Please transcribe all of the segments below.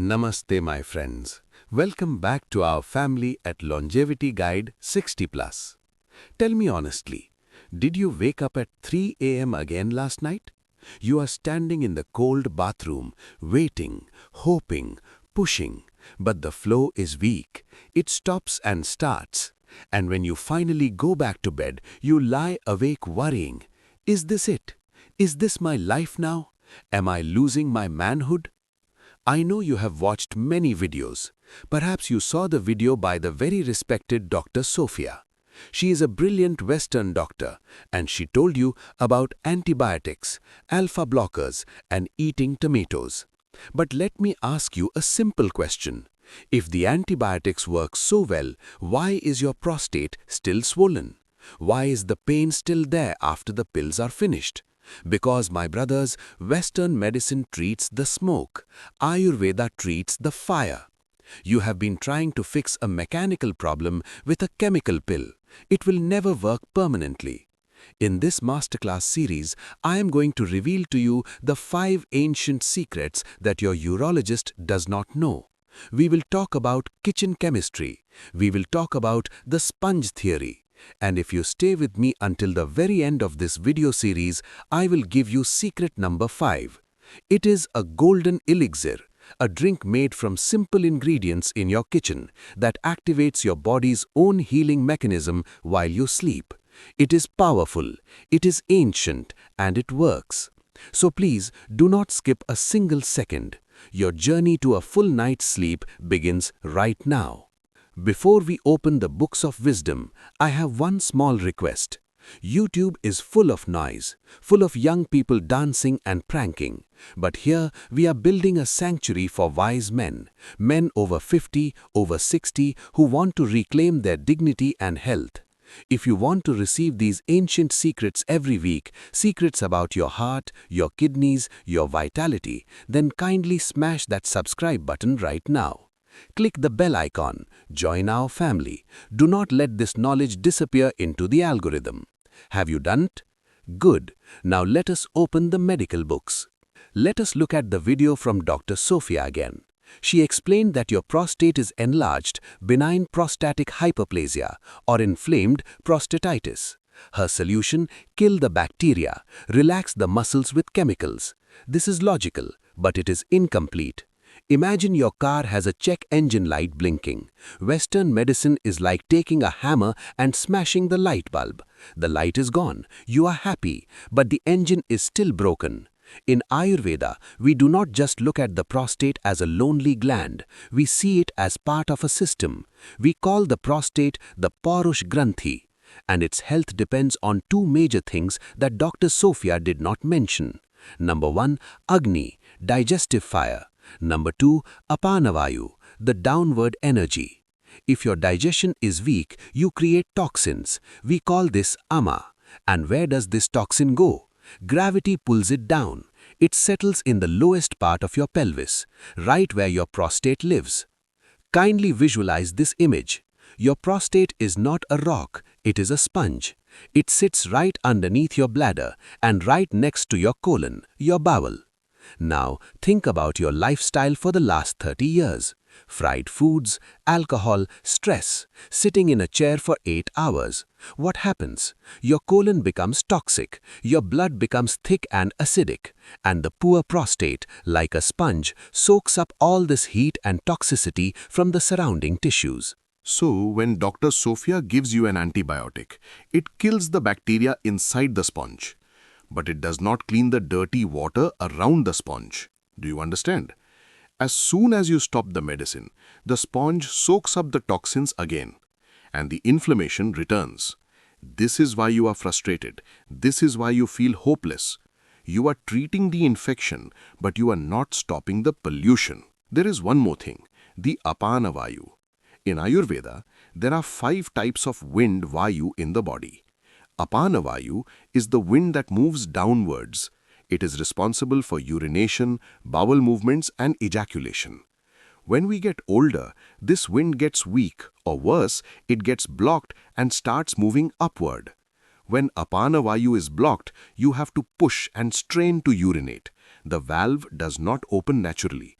Namaste, my friends. Welcome back to our family at Longevity Guide 60 Plus. Tell me honestly, did you wake up at 3 a.m. again last night? You are standing in the cold bathroom, waiting, hoping, pushing, but the flow is weak. It stops and starts. And when you finally go back to bed, you lie awake worrying. Is this it? Is this my life now? Am I losing my manhood? I know you have watched many videos. Perhaps you saw the video by the very respected Dr. Sophia. She is a brilliant Western doctor, and she told you about antibiotics, alpha blockers, and eating tomatoes. But let me ask you a simple question. If the antibiotics work so well, why is your prostate still swollen? Why is the pain still there after the pills are finished? Because, my brothers, Western medicine treats the smoke. Ayurveda treats the fire. You have been trying to fix a mechanical problem with a chemical pill. It will never work permanently. In this Masterclass series, I am going to reveal to you the 5 ancient secrets that your urologist does not know. We will talk about kitchen chemistry. We will talk about the sponge theory. And if you stay with me until the very end of this video series, I will give you secret number 5. It is a golden elixir, a drink made from simple ingredients in your kitchen that activates your body's own healing mechanism while you sleep. It is powerful, it is ancient, and it works. So please do not skip a single second. Your journey to a full night's sleep begins right now. Before we open the books of wisdom, I have one small request. YouTube is full of noise, full of young people dancing and pranking. But here we are building a sanctuary for wise men over 50, over 60, who want to reclaim their dignity and health. If you want to receive these ancient secrets every week, secrets about your heart, your kidneys, your vitality, then kindly smash that subscribe button right now. Click the bell icon. Join our family. Do not let this knowledge disappear into the algorithm. Have you done it? Good. Now let us open the medical books. Let us look at the video from Dr. Sophia again. She explained that your prostate is enlarged, benign prostatic hyperplasia, or inflamed prostatitis. Her solution: kill the bacteria, relax the muscles with chemicals. This is logical, but it is incomplete. Imagine your car has a check engine light blinking. Western medicine is like taking a hammer and smashing the light bulb. The light is gone. You are happy, but the engine is still broken. In Ayurveda, we do not just look at the prostate as a lonely gland. We see it as part of a system. We call the prostate the Paurush Granthi, and its health depends on 2 major things that Dr. Sophia did not mention. Number 1, Agni, digestive fire. Number 2, Apana Vayu, the downward energy. If your digestion is weak, you create toxins. We call this Ama. And where does this toxin go? Gravity pulls it down. It settles in the lowest part of your pelvis, right where your prostate lives. Kindly visualize this image. Your prostate is not a rock, it is a sponge. It sits right underneath your bladder and right next to your colon, your bowel. Now, think about your lifestyle for the last 30 years. Fried foods, alcohol, stress, sitting in a chair for 8 hours. What happens? Your colon becomes toxic, your blood becomes thick and acidic, and the poor prostate, like a sponge, soaks up all this heat and toxicity from the surrounding tissues. So, when Dr. Sophia gives you an antibiotic, it kills the bacteria inside the sponge. But it does not clean the dirty water around the sponge. Do you understand? As soon as you stop the medicine, the sponge soaks up the toxins again, and the inflammation returns. This is why you are frustrated. This is why you feel hopeless. You are treating the infection, but you are not stopping the pollution. There is one more thing, the Apana Vayu. In Ayurveda, there are 5 types of wind Vayu in the body. Apana Vayu is the wind that moves downwards. It is responsible for urination, bowel movements, and ejaculation. When we get older, this wind gets weak, or worse, it gets blocked and starts moving upward. When Apana Vayu is blocked, you have to push and strain to urinate. The valve does not open naturally.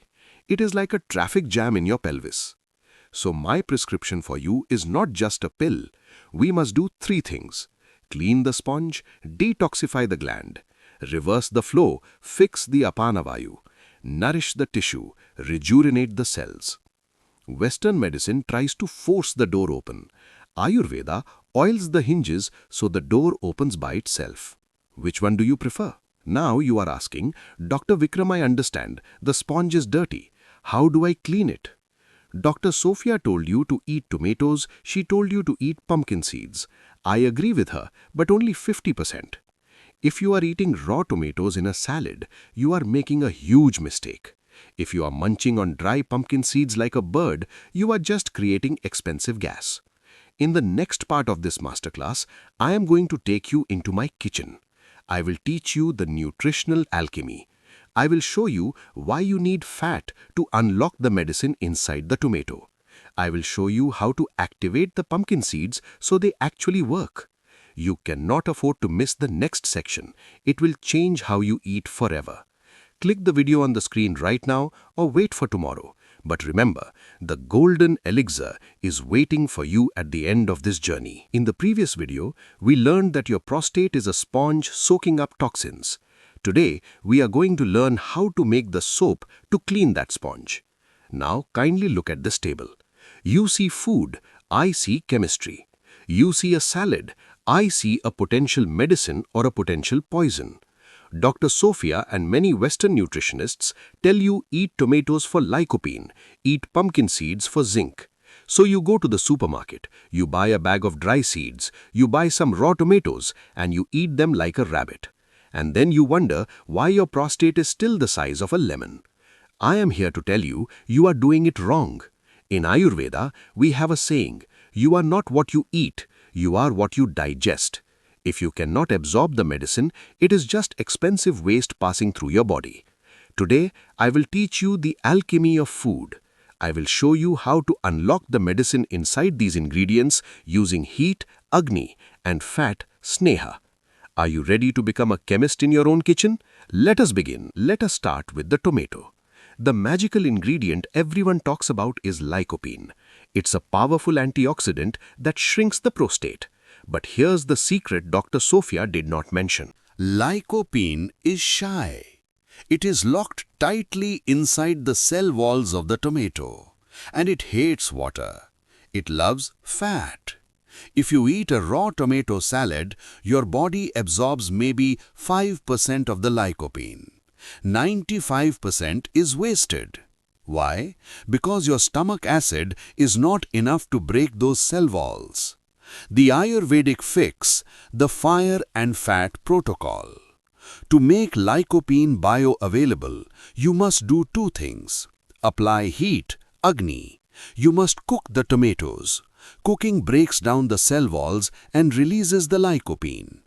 It is like a traffic jam in your pelvis. So my prescription for you is not just a pill. We must do 3 things. Clean the sponge, detoxify the gland, reverse the flow, fix the Apana Vayu, nourish the tissue, rejuvenate the cells. Western medicine tries to force the door open. Ayurveda oils the hinges so the door opens by itself. Which one do you prefer? Now you are asking, Dr. Vikram, I understand, the sponge is dirty. How do I clean it? Dr. Sophia told you to eat tomatoes, she told you to eat pumpkin seeds. I agree with her, but only 50%. If you are eating raw tomatoes in a salad, you are making a huge mistake. If you are munching on dry pumpkin seeds like a bird, you are just creating expensive gas. In the next part of this masterclass, I am going to take you into my kitchen. I will teach you the nutritional alchemy. I will show you why you need fat to unlock the medicine inside the tomato. I will show you how to activate the pumpkin seeds so they actually work. You cannot afford to miss the next section. It will change how you eat forever. Click the video on the screen right now or wait for tomorrow. But remember, the golden elixir is waiting for you at the end of this journey. In the previous video, we learned that your prostate is a sponge soaking up toxins. Today, we are going to learn how to make the soap to clean that sponge. Now, kindly look at this table. You see food, I see chemistry. You see a salad, I see a potential medicine or a potential poison. Dr. Sophia and many Western nutritionists tell you eat tomatoes for lycopene, eat pumpkin seeds for zinc. So you go to the supermarket, you buy a bag of dry seeds, you buy some raw tomatoes, and you eat them like a rabbit. And then you wonder why your prostate is still the size of a lemon. I am here to tell you, you are doing it wrong. In Ayurveda, we have a saying, you are not what you eat, you are what you digest. If you cannot absorb the medicine, it is just expensive waste passing through your body. Today, I will teach you the alchemy of food. I will show you how to unlock the medicine inside these ingredients using heat, Agni, and fat, Sneha. Are you ready to become a chemist in your own kitchen? Let us begin. Let us start with the tomato. The magical ingredient everyone talks about is lycopene. It's a powerful antioxidant that shrinks the prostate. But here's the secret Dr. Sophia did not mention. Lycopene is shy. It is locked tightly inside the cell walls of the tomato, and it hates water. It loves fat. If you eat a raw tomato salad, your body absorbs maybe 5% of the lycopene. 95% is wasted. Why? Because your stomach acid is not enough to break those cell walls. The Ayurvedic fix, the fire and fat protocol. To make lycopene bioavailable, you must do 2 things. Apply heat, Agni. You must cook the tomatoes. Cooking breaks down the cell walls and releases the lycopene.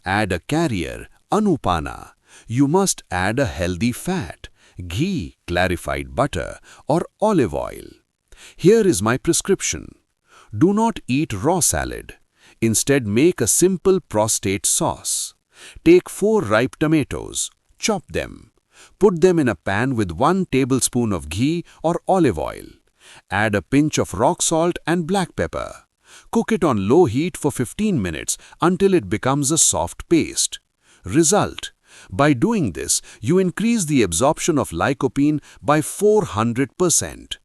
Add a carrier, Anupana. You must add a healthy fat, ghee, clarified butter, or olive oil. Here is my prescription. Do not eat raw salad. Instead, make a simple prostate sauce. Take 4 ripe tomatoes, chop them. Put them in a pan with 1 tablespoon of ghee or olive oil. Add a pinch of rock salt and black pepper. Cook it on low heat for 15 minutes until it becomes a soft paste. Result: by doing this, you increase the absorption of lycopene by 400%.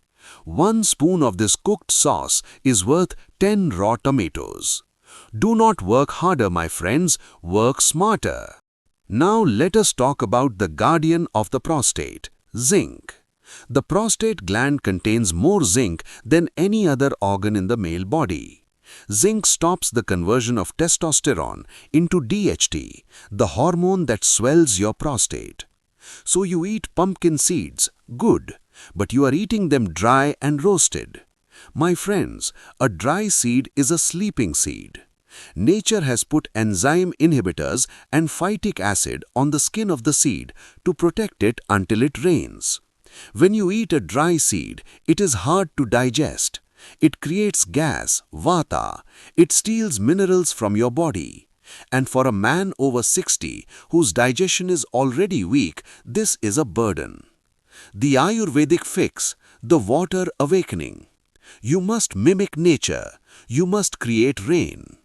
1 spoon of this cooked sauce is worth 10 raw tomatoes. Do not work harder, my friends, work smarter. Now let us talk about the guardian of the prostate, zinc. The prostate gland contains more zinc than any other organ in the male body. Zinc stops the conversion of testosterone into DHT, the hormone that swells your prostate. So you eat pumpkin seeds, good, but you are eating them dry and roasted. My friends, a dry seed is a sleeping seed. Nature has put enzyme inhibitors and phytic acid on the skin of the seed to protect it until it rains. When you eat a dry seed, it is hard to digest. It creates gas, vata. It steals minerals from your body. And for a man over 60 whose digestion is already weak, this is a burden. The Ayurvedic fix, the water awakening. You must mimic nature. You must create rain.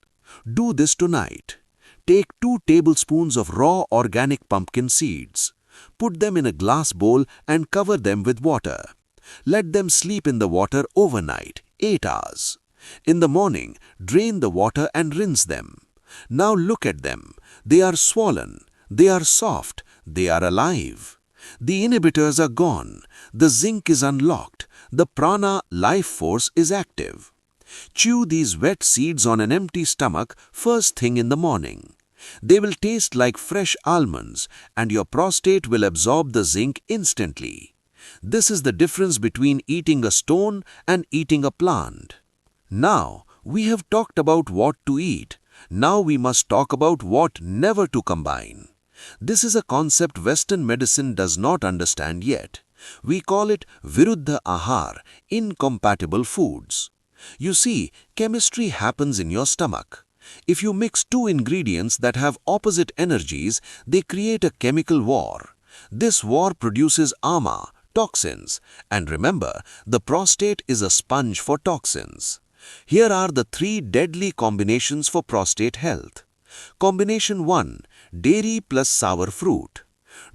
Do this tonight. Take 2 tablespoons of raw organic pumpkin seeds. Put them in a glass bowl and cover them with water. Let them sleep in the water overnight, 8 hours. In the morning, drain the water and rinse them. Now look at them. They are swollen. They are soft. They are alive. The inhibitors are gone. The zinc is unlocked. The prana life force is active. Chew these wet seeds on an empty stomach first thing in the morning. They will taste like fresh almonds and your prostate will absorb the zinc instantly. This is the difference between eating a stone and eating a plant. Now, we have talked about what to eat. Now we must talk about what never to combine. This is a concept Western medicine does not understand yet. We call it Viruddha Ahar, incompatible foods. You see, chemistry happens in your stomach. If you mix 2 ingredients that have opposite energies, they create a chemical war. This war produces ama, toxins. And remember, the prostate is a sponge for toxins. Here are the 3 deadly combinations for prostate health. Combination 1. Dairy plus sour fruit.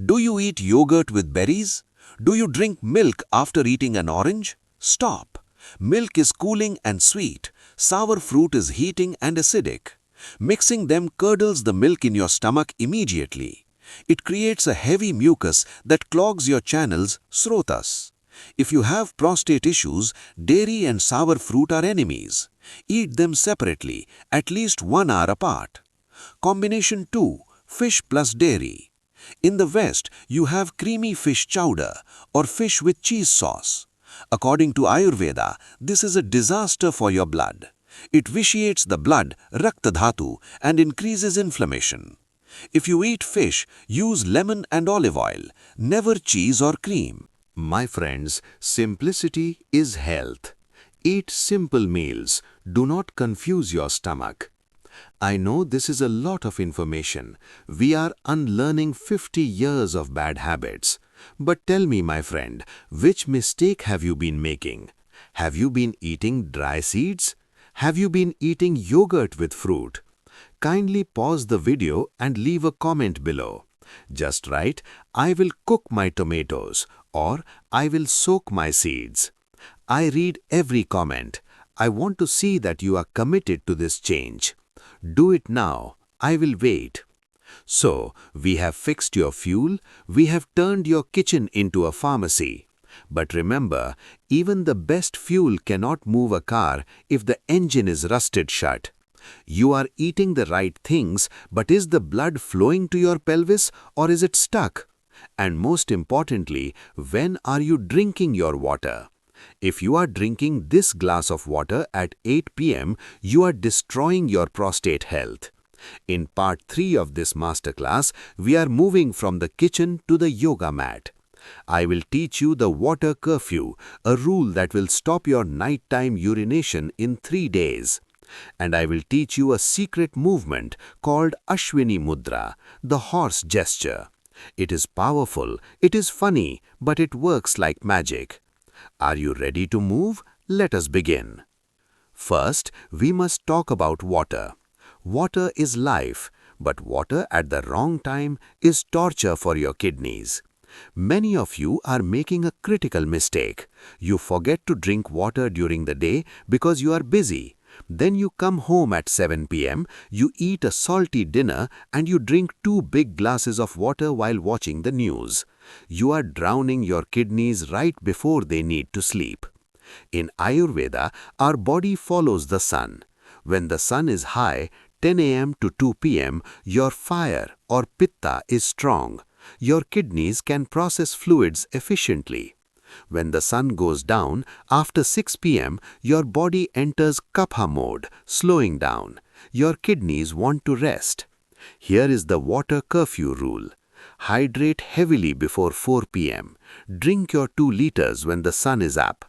Do you eat yogurt with berries? Do you drink milk after eating an orange? Stop. Milk is cooling and sweet. Sour fruit is heating and acidic. Mixing them curdles the milk in your stomach immediately. It creates a heavy mucus that clogs your channels, srotas. If you have prostate issues, dairy and sour fruit are enemies. Eat them separately, at least 1 hour apart. Combination 2. Fish plus dairy. In the West, you have creamy fish chowder or fish with cheese sauce. According to Ayurveda, this is a disaster for your blood. It vitiates the blood, rakta dhatu, and increases inflammation. If you eat fish, use lemon and olive oil, never cheese or cream. My friends, simplicity is health. Eat simple meals. Do not confuse your stomach. I know this is a lot of information. We are unlearning 50 years of bad habits. But tell me, my friend, which mistake have you been making? Have you been eating dry seeds? Have you been eating yogurt with fruit? Kindly pause the video and leave a comment below. Just write, I will cook my tomatoes, or I will soak my seeds. I read every comment. I want to see that you are committed to this change. Do it now. I will wait. So, we have fixed your fuel. We have turned your kitchen into a pharmacy. But remember, even the best fuel cannot move a car if the engine is rusted shut. You are eating the right things, but is the blood flowing to your pelvis or is it stuck? And most importantly, when are you drinking your water? If you are drinking this glass of water at 8 p.m., you are destroying your prostate health. In part 3 of this masterclass, we are moving from the kitchen to the yoga mat. I will teach you the water curfew, a rule that will stop your nighttime urination in 3 days. And I will teach you a secret movement called Ashwini Mudra, the horse gesture. It is powerful, it is funny, but it works like magic. Are you ready to move? Let us begin. First, we must talk about water. Water is life, but water at the wrong time is torture for your kidneys. Many of you are making a critical mistake. You forget to drink water during the day because you are busy. Then you come home at 7 p.m., you eat a salty dinner and you drink 2 big glasses of water while watching the news. You are drowning your kidneys right before they need to sleep. In Ayurveda, our body follows the sun. When the sun is high, 10 a.m. to 2 p.m., your fire or pitta is strong. Your kidneys can process fluids efficiently. When the sun goes down, after 6 p.m., your body enters kapha mode, slowing down. Your kidneys want to rest. Here is the water curfew rule. Hydrate heavily before 4 p.m. Drink your 2 liters when the sun is up.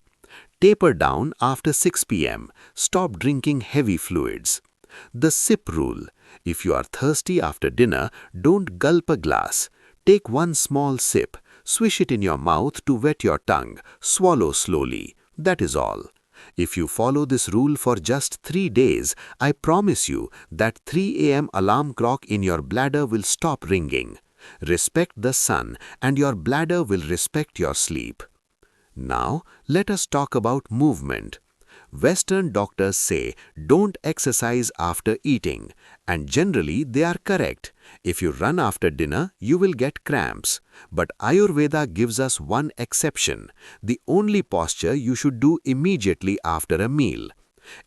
Taper down after 6 p.m. Stop drinking heavy fluids. The sip rule. If you are thirsty after dinner, don't gulp a glass. Take 1 small sip. Swish it in your mouth to wet your tongue. Swallow slowly. That is all. If you follow this rule for just 3 days, I promise you that 3 a.m. alarm clock in your bladder will stop ringing. Respect the sun and your bladder will respect your sleep. Now, let us talk about movement. Western doctors say don't exercise after eating, and generally they are correct. If you run after dinner, you will get cramps. But Ayurveda gives us one exception, the only posture you should do immediately after a meal.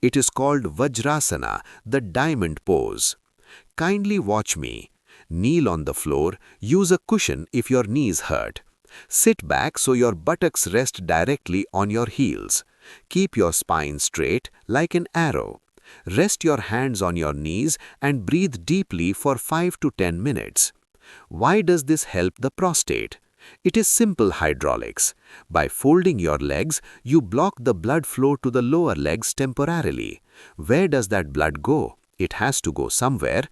It is called Vajrasana, the diamond pose. Kindly watch me. Kneel on the floor, use a cushion if your knees hurt. Sit back so your buttocks rest directly on your heels. Keep your spine straight like an arrow. Rest your hands on your knees and breathe deeply for 5 to 10 minutes. Why does this help the prostate? It is simple hydraulics. By folding your legs, you block the blood flow to the lower legs temporarily. Where does that blood go? It has to go somewhere.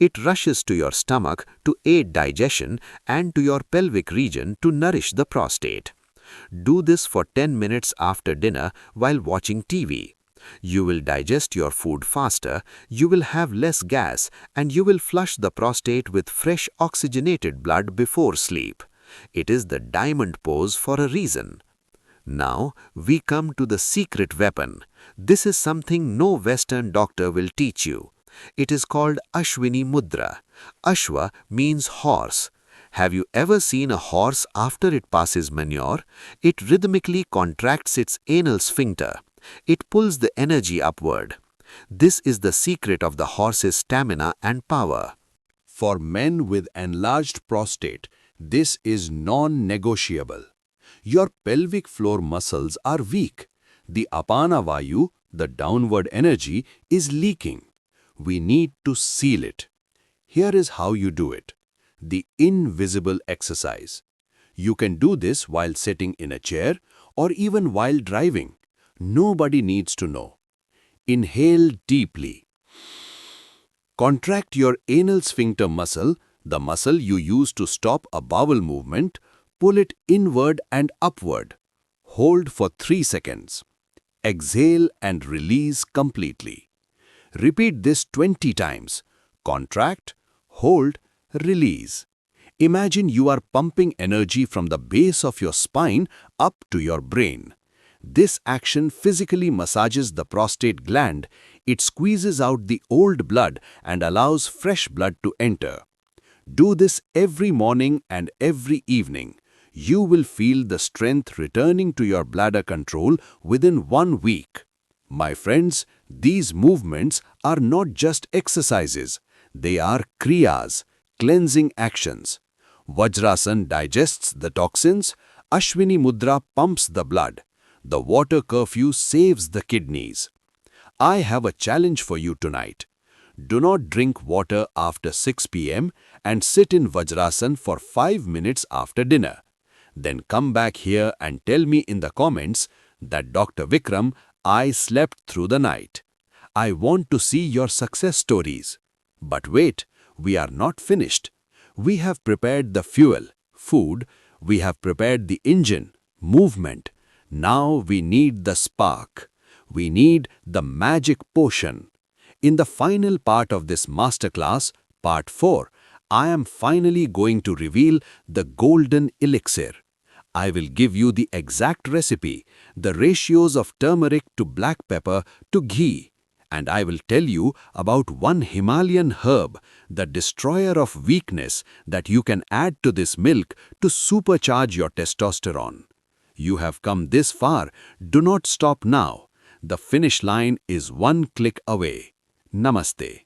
It rushes to your stomach to aid digestion and to your pelvic region to nourish the prostate. Do this for 10 minutes after dinner while watching TV. You will digest your food faster, you will have less gas, and you will flush the prostate with fresh oxygenated blood before sleep. It is the diamond pose for a reason. Now, we come to the secret weapon. This is something no Western doctor will teach you. It is called Ashwini Mudra. Ashwa means horse. Have you ever seen a horse after it passes manure? It rhythmically contracts its anal sphincter. It pulls the energy upward. This is the secret of the horse's stamina and power. For men with enlarged prostate, this is non-negotiable. Your pelvic floor muscles are weak. The Apana Vayu, the downward energy, is leaking. We need to seal it. Here is how you do it. The invisible exercise. You can do this while sitting in a chair or even while driving. Nobody needs to know. Inhale deeply. Contract your anal sphincter muscle, the muscle you use to stop a bowel movement. Pull it inward and upward. Hold for 3 seconds. Exhale and release completely. Repeat this 20 times. Contract, hold, release. Imagine you are pumping energy from the base of your spine up to your brain. This action physically massages the prostate gland. It squeezes out the old blood and allows fresh blood to enter. Do this every morning and every evening. You will feel the strength returning to your bladder control within 1 week. My friends, these movements are not just exercises. They are kriyas, cleansing actions. Vajrasana digests the toxins. Ashwini Mudra pumps the blood. The Water Curfew saves the kidneys. I have a challenge for you tonight. Do not drink water after 6 p.m. and sit in Vajrasana for 5 minutes after dinner. Then come back here and tell me in the comments that Dr. Vikram, I slept through the night. I want to see your success stories. But wait, we are not finished. We have prepared the fuel, food. We have prepared the engine, movement. Now we need the spark. We need the magic potion. In the final part of this masterclass, part 4, I am finally going to reveal the Golden Elixir. I will give you the exact recipe, the ratios of turmeric to black pepper to ghee, and I will tell you about one Himalayan herb, the destroyer of weakness that you can add to this milk to supercharge your testosterone. You have come this far, do not stop now. The finish line is 1 click away. Namaste.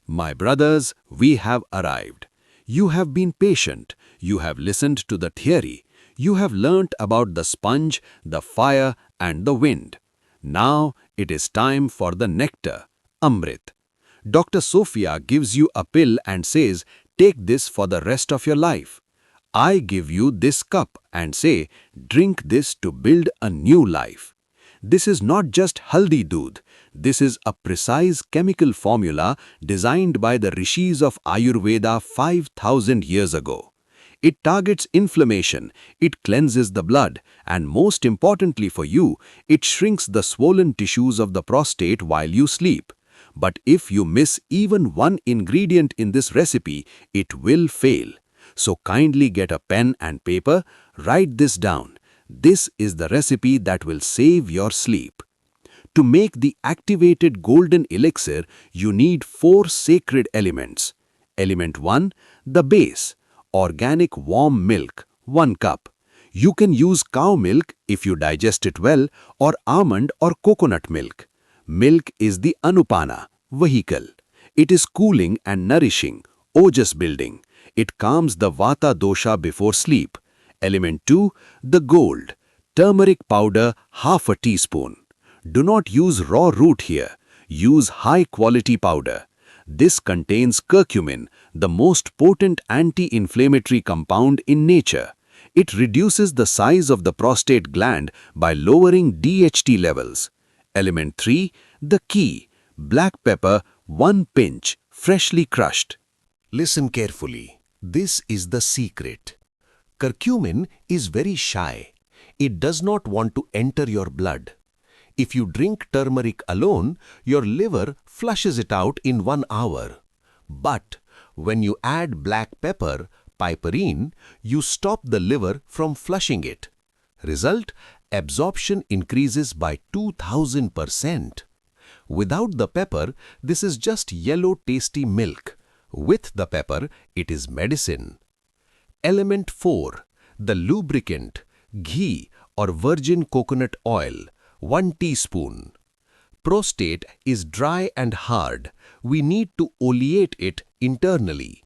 My brothers, we have arrived. You have been patient. You have listened to the theory. You have learnt about the sponge, the fire, and the wind. Now it is time for the nectar, Amrit. Dr. Sophia gives you a pill and says, take this for the rest of your life. I give you this cup and say, drink this to build a new life. This is not just Haldi Doodh. This is a precise chemical formula designed by the rishis of Ayurveda 5,000 years ago. It targets inflammation, it cleanses the blood, and most importantly for you, it shrinks the swollen tissues of the prostate while you sleep. But if you miss even one ingredient in this recipe, it will fail. So kindly get a pen and paper, write this down. This is the recipe that will save your sleep. To make the activated golden elixir, you need 4 sacred elements. Element 1, the base, organic warm milk, 1 cup. You can use cow milk if you digest it well, or almond or coconut milk. Milk is the Anupana, vehicle. It is cooling and nourishing, ojas building. It calms the Vata dosha before sleep. Element 2, the gold, turmeric powder, half a teaspoon. Do not use raw root here. Use high-quality powder. This contains curcumin, the most potent anti-inflammatory compound in nature. It reduces the size of the prostate gland by lowering DHT levels. Element 3, the Ghee, black pepper, 1 pinch, freshly crushed. Listen carefully. This is the secret. Curcumin is very shy. It does not want to enter your blood. If you drink turmeric alone, your liver flushes it out in 1 hour. But when you add black pepper, piperine, you stop the liver from flushing it. Result, absorption increases by 2000%. Without the pepper, this is just yellow tasty milk. With the pepper, it is medicine. Element 4, the lubricant, ghee or virgin coconut oil, 1 teaspoon. Prostate is dry and hard. We need to oleate it internally.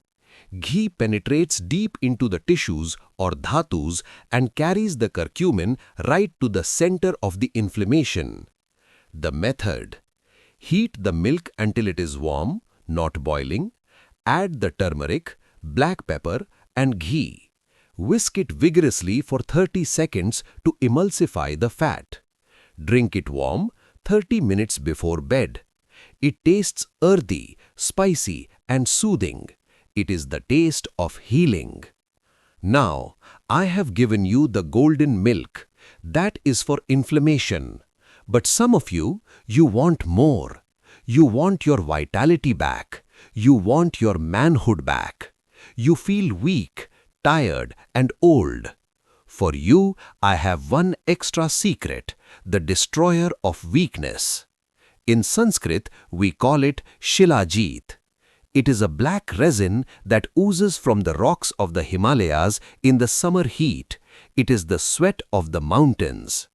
Ghee penetrates deep into the tissues or dhatus and carries the curcumin right to the center of the inflammation. The method: heat the milk until it is warm, not boiling. Add the turmeric, black pepper and ghee. Whisk it vigorously for 30 seconds to emulsify the fat. Drink it warm 30 minutes before bed. It tastes earthy, spicy and soothing. It is the taste of healing. Now, I have given you the golden milk. That is for inflammation. But some of you want more. You want your vitality back. You want your manhood back. You feel weak, tired and old. For you, I have one extra secret, the destroyer of weakness. In Sanskrit, we call it Shilajit. It is a black resin that oozes from the rocks of the Himalayas in the summer heat. It is the sweat of the mountains.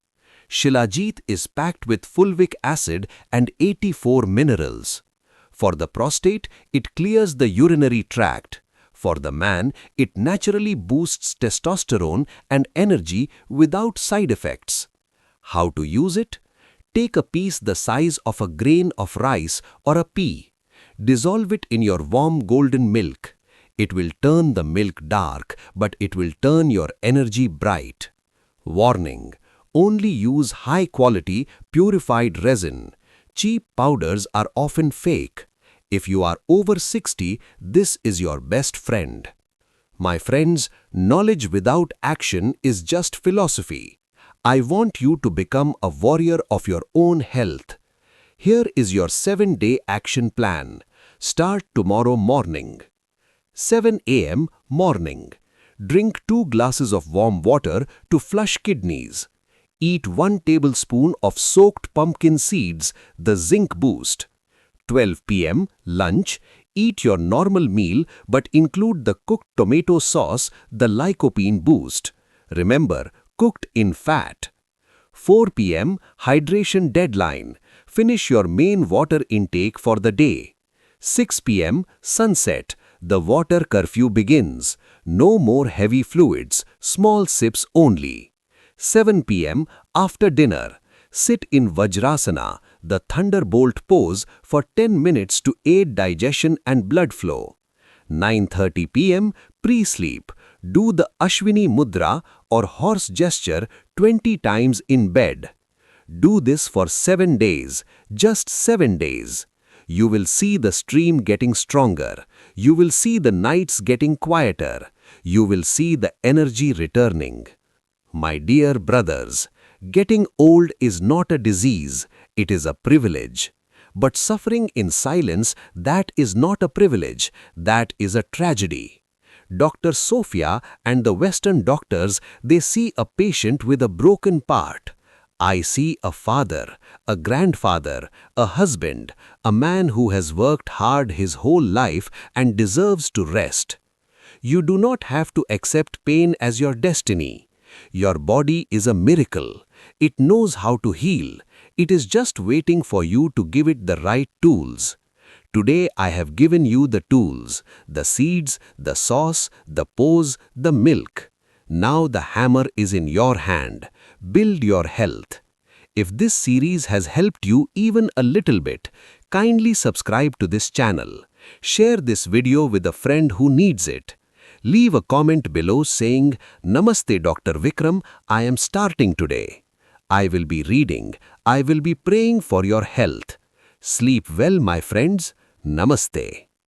Shilajit is packed with fulvic acid and 84 minerals. For the prostate, it clears the urinary tract. For the man, it naturally boosts testosterone and energy without side effects. How to use it? Take a piece the size of a grain of rice or a pea. Dissolve it in your warm golden milk. It will turn the milk dark, but it will turn your energy bright. Warning: only use high-quality, purified resin. Cheap powders are often fake. If you are over 60, this is your best friend. My friends, knowledge without action is just philosophy. I want you to become a warrior of your own health. Here is your 7-day action plan. Start tomorrow morning. 7 a.m. morning. Drink 2 glasses of warm water to flush kidneys. Eat 1 tablespoon of soaked pumpkin seeds, the zinc boost. 12 p.m. lunch. Eat your normal meal but include the cooked tomato sauce, the Lycopene boost. Remember, cooked in fat. 4 p.m. hydration deadline. Finish your main water intake for the day. 6 p.m. sunset. The water curfew begins. No more heavy fluids, small sips only. 7 p.m. after dinner. Sit in Vajrasana, the thunderbolt pose, for 10 minutes to aid digestion and blood flow. 9:30 p.m. pre-sleep. Do the Ashwini Mudra or horse gesture 20 times in bed. Do this for 7 days, just 7 days. You will see the stream getting stronger. You will see the nights getting quieter. You will see the energy returning. My dear brothers, getting old is not a disease, it is a privilege. But suffering in silence, that is not a privilege, that is a tragedy. Dr. Sophia and the Western doctors, they see a patient with a broken part. I see a father, a grandfather, a husband, a man who has worked hard his whole life and deserves to rest. You do not have to accept pain as your destiny. Your body is a miracle. It knows how to heal. It is just waiting for you to give it the right tools. Today I have given you the tools, the seeds, the sauce, the pose, the milk. Now the hammer is in your hand. Build your health. If this series has helped you even a little bit, kindly subscribe to this channel. Share this video with a friend who needs it. Leave a comment below saying, Namaste Dr. Vikram, I am starting today. I will be reading. I will be praying for your health. Sleep well, my friends. Namaste.